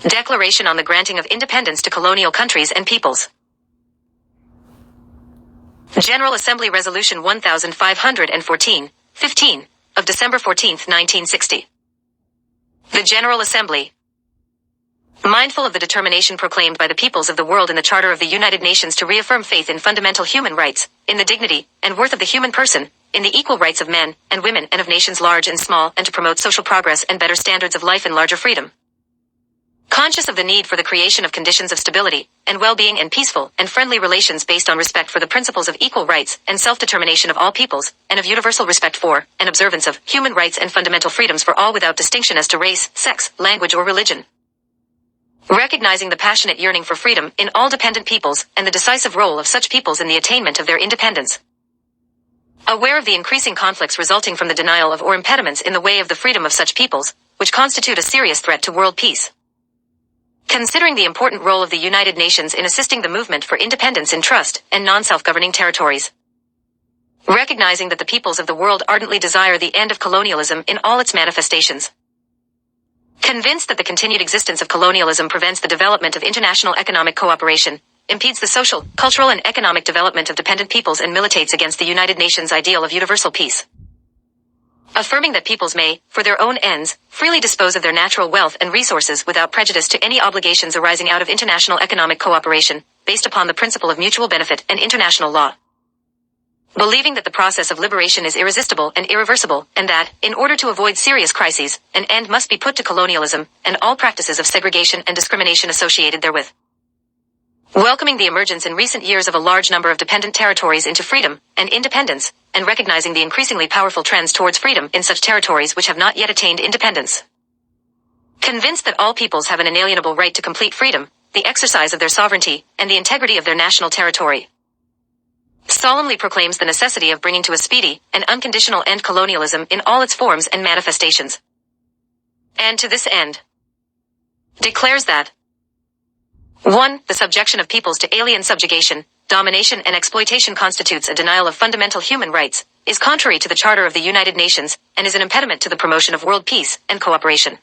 Declaration on the Granting of Independence to Colonial Countries and Peoples. General Assembly Resolution 1514, 15, of December 14, 1960. The General Assembly, mindful of the determination proclaimed by the peoples of the world in the Charter of the United Nations to reaffirm faith in fundamental human rights, in the dignity and worth of the human person, in the equal rights of men and women and of nations large and small, and to promote social progress and better standards of life and larger freedom. Conscious of the need for the creation of conditions of stability and well-being and peaceful and friendly relations based on respect for the principles of equal rights and self-determination of all peoples, and of universal respect for and observance of human rights and fundamental freedoms for all without distinction as to race, sex, language or religion. Recognizing the passionate yearning for freedom in all dependent peoples and the decisive role of such peoples in the attainment of their independence. Aware of the increasing conflicts resulting from the denial of or impediments in the way of the freedom of such peoples, which constitute a serious threat to world peace. Considering the important role of the United Nations in assisting the movement for independence in trust and non-self-governing territories. Recognizing that the peoples of the world ardently desire the end of colonialism in all its manifestations. Convinced that the continued existence of colonialism prevents the development of international economic cooperation, impedes the social, cultural and economic development of dependent peoples and militates against the United Nations ideal of universal peace. Affirming that peoples may, for their own ends, freely dispose of their natural wealth and resources without prejudice to any obligations arising out of international economic cooperation, based upon the principle of mutual benefit and international law. Believing that the process of liberation is irresistible and irreversible, and that, in order to avoid serious crises, an end must be put to colonialism and all practices of segregation and discrimination associated therewith. Welcoming the emergence in recent years of a large number of dependent territories into freedom and independence, and recognizing the increasingly powerful trends towards freedom in such territories which have not yet attained independence. Convinced that all peoples have an inalienable right to complete freedom, the exercise of their sovereignty, and the integrity of their national territory. Solemnly proclaims the necessity of bringing to a speedy and unconditional end colonialism in all its forms and manifestations. And to this end, declares that 1. The subjection of peoples to alien subjugation, domination and exploitation constitutes a denial of fundamental human rights, is contrary to the Charter of the United Nations, and is an impediment to the promotion of world peace and cooperation.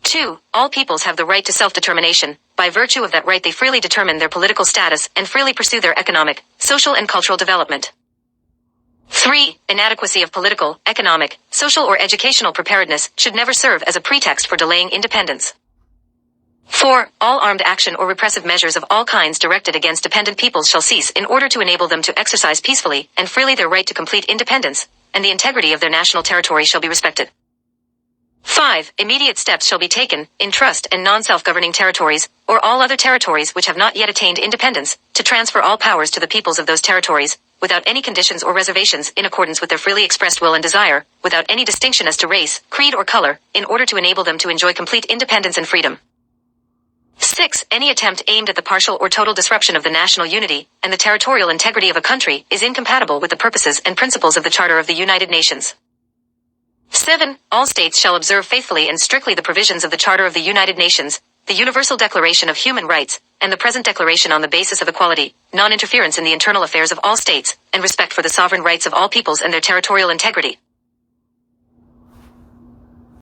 2. All peoples have the right to self-determination. By virtue of that right they freely determine their political status and freely pursue their economic, social and cultural development. 3. Inadequacy of political, economic, social or educational preparedness should never serve as a pretext for delaying independence. 4. All armed action or repressive measures of all kinds directed against dependent peoples shall cease in order to enable them to exercise peacefully and freely their right to complete independence, and the integrity of their national territory shall be respected. 5. Immediate steps shall be taken, in trust and non-self-governing territories, or all other territories which have not yet attained independence, to transfer all powers to the peoples of those territories, without any conditions or reservations in accordance with their freely expressed will and desire, without any distinction as to race, creed or color, in order to enable them to enjoy complete independence and freedom. 6. Any attempt aimed at the partial or total disruption of the national unity and the territorial integrity of a country is incompatible with the purposes and principles of the Charter of the United Nations. 7. All states shall observe faithfully and strictly the provisions of the Charter of the United Nations, the Universal Declaration of Human Rights, and the present declaration on the basis of equality, non-interference in the internal affairs of all states, and respect for the sovereign rights of all peoples and their territorial integrity.